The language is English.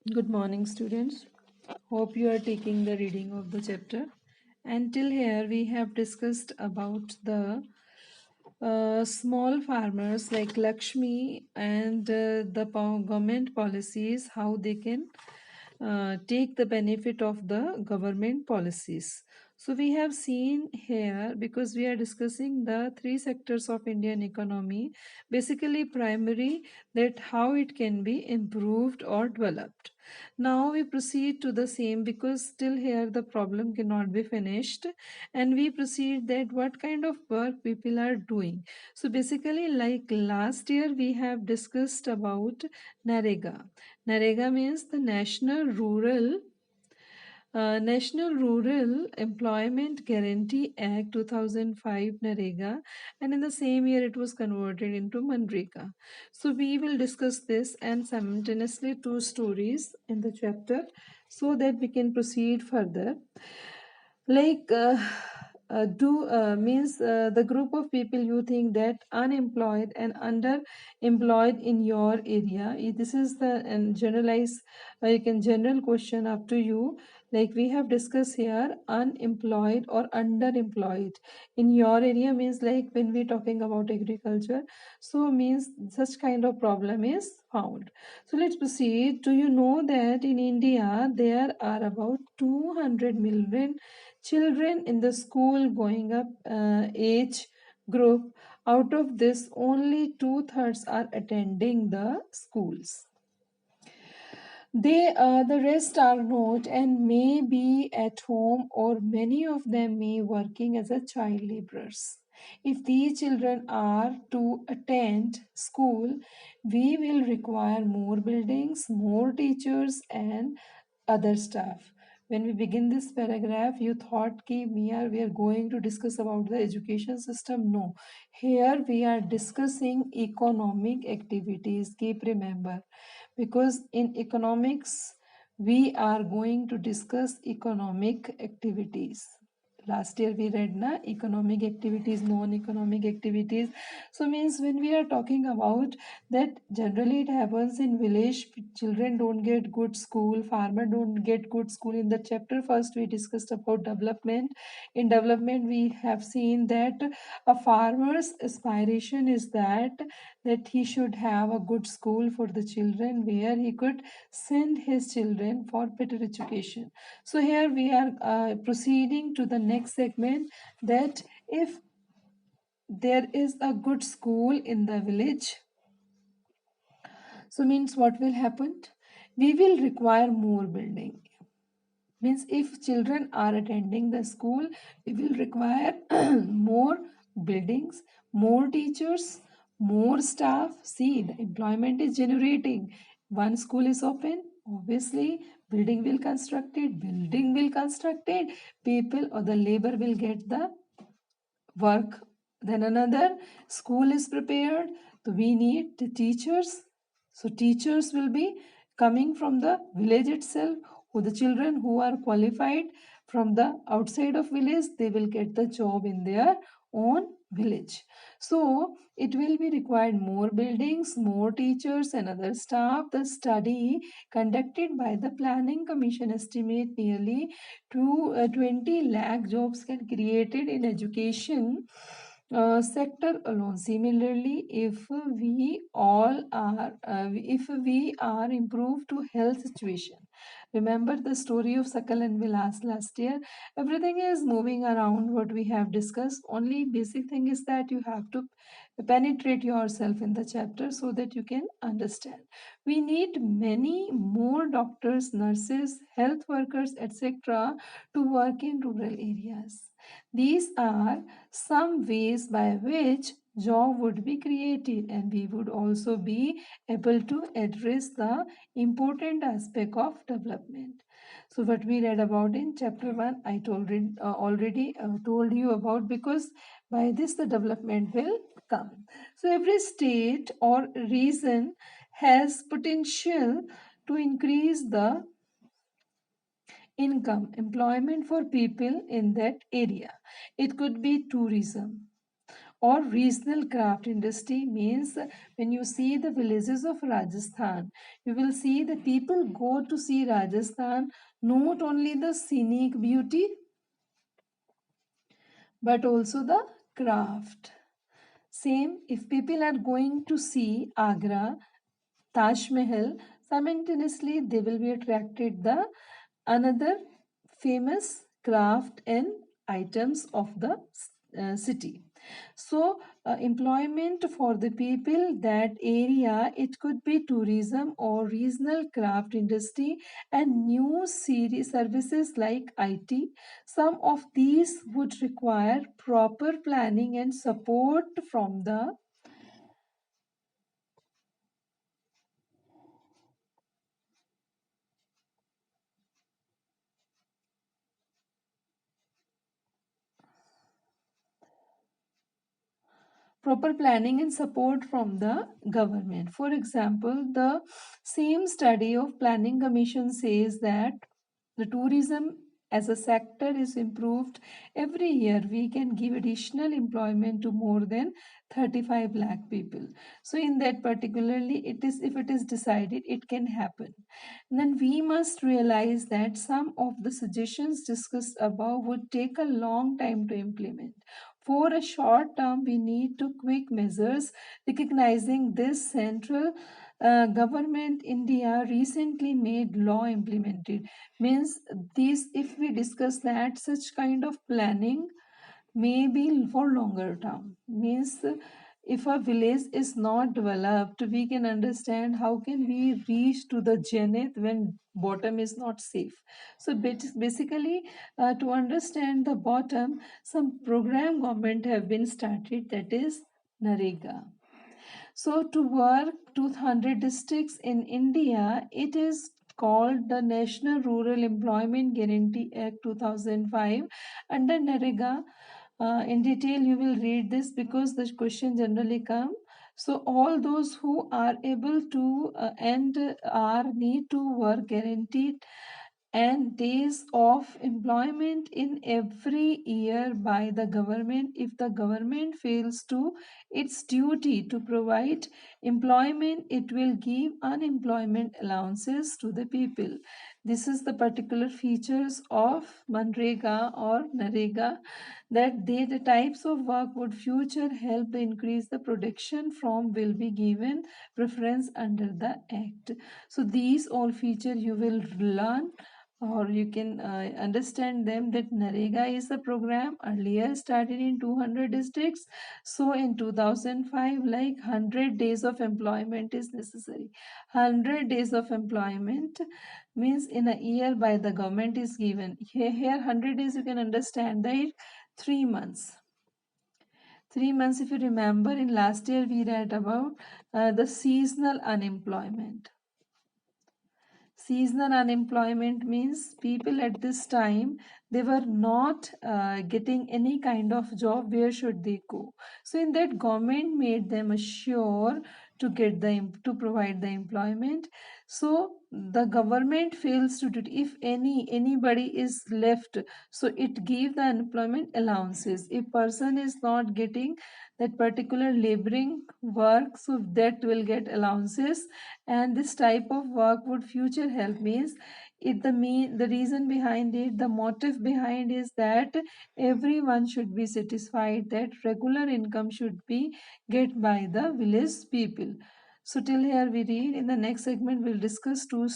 Good morning, students. Hope you are taking the reading of the chapter. Until here, we have discussed about the small farmers like Lakshmi and the government policies, how they can take the benefit of the government policies. So we have seen here, because we are discussing the three sectors of Indian economy, basically primary, that how it can be improved or developed. Now we proceed to the same, because still here the problem cannot be finished, and we proceed that what kind of work people are doing. So basically, like last year we have discussed about Narega. Narega means the National Rural Employment Guarantee Act 2005 Narega, and in the same year it was converted into Manreka. So we will discuss this and simultaneously two stories in the chapter so that we can proceed further. Like do means the group of people you think that unemployed and underemployed in your area. This is the generalized, you can general question up to you. Like we have discussed here, unemployed or underemployed in your area means, like when we talking about agriculture, so means such kind of problem is found. So let's proceed. Do you know that in India there are about 200 million children in the school going up age group? Out of this, only two-thirds are attending the schools. The rest are not and may be at home, or many of them may working as a child laborers. If these children are to attend school, we will require more buildings, more teachers, and other staff. When we begin this paragraph, you thought ki we are going to discuss about the education system. No, here we are discussing economic activities. Keep remember, because in economics we are going to discuss economic activities. Last year we read na economic activities, non-economic activities. So means when we are talking about that, generally it happens in village, children don't get good school, farmer don't get good school. In the chapter first we discussed about development. In development we have seen that a farmer's aspiration is that he should have a good school for the children where he could send his children for better education. So here we are proceeding to the next segment, that if there is a good school in the village, so means what will happen? We will require more building. Means if children are attending the school, we will require more buildings, more teachers, more staff. See, the employment is generating. One school is open, obviously building will constructed, people or the labor will get the work. Then another school is prepared, so we need the teachers. So teachers will be coming from the village itself, who the children who are qualified from the outside of village, they will get the job in their own village. So it will be required more buildings, more teachers and other staff. The study conducted by the planning commission estimate nearly 20 lakh jobs can created in education sector alone. Similarly, if we are improved to health situation, remember the story of Sakal and Vilas last year. Everything is moving around what we have discussed. Only basic thing is that you have to penetrate yourself in the chapter so that you can understand. We need many more doctors, nurses, health workers, etc. to work in rural areas. These are some ways by which job would be created, and we would also be able to address the important aspect of development. So what we read about in chapter 1, I already told you about, because by this the development will come. So every state or region has potential to increase the income, employment for people in that area. It could be tourism. Or regional craft industry means when you see the villages of Rajasthan, you will see the people go to see Rajasthan, not only the scenic beauty but also the craft. Same, if people are going to see Agra, Taj Mahal, simultaneously they will be attracted the another famous craft and items of the city. So employment for the people that area, it could be tourism or regional craft industry and new series services like IT. Some of these would require proper planning and support from the proper planning and support from the government. For example, the same study of Planning Commission says that the tourism as a sector is improved every year. We can give additional employment to more than 35 lakh people. So in that particularly, it is, if it is decided, it can happen. And then we must realize that some of the suggestions discussed above would take a long time to implement. For a short term, we need to quick measures. Recognizing this, central government India recently made law implemented. Means these, if we discuss that, such kind of planning may be for longer term. Means if a village is not developed, we can understand how can we reach to the zenith when bottom is not safe. So basically, to understand the bottom, some program government have been started, that is Narega. So to work 200 districts in India, it is called the National Rural Employment Guarantee Act 2005 under Narega. In detail, you will read this because the question generally come. So all those who are able to and are need to work guaranteed and days of employment in every year by the government. If the government fails to its duty to provide employment, it will give unemployment allowances to the people. This is the particular features of Manrega or Narega, that they, the types of work would future help to increase the production from will be given preference under the act. So these all feature you will learn, or you can understand them, that Narega is a program earlier started in 200 districts. So in 2005, like 100 days of employment is necessary. 100 days of employment means in a year by the government is given. Here 100 days you can understand that 3 months. 3 months, if you remember, in last year we read about the seasonal unemployment. Seasonal unemployment means people at this time, they were not getting any kind of job. Where should they go? So in that, government made them assure to get the to provide the employment. So the government fails to do it. If anybody is left, so it give the unemployment allowances. If person is not getting that particular laboring work, so that will get allowances. And this type of work would future help. Means it, the reason behind it, the motive behind is that everyone should be satisfied, that regular income should be get by the village people. So till here we read. In the next segment we'll discuss two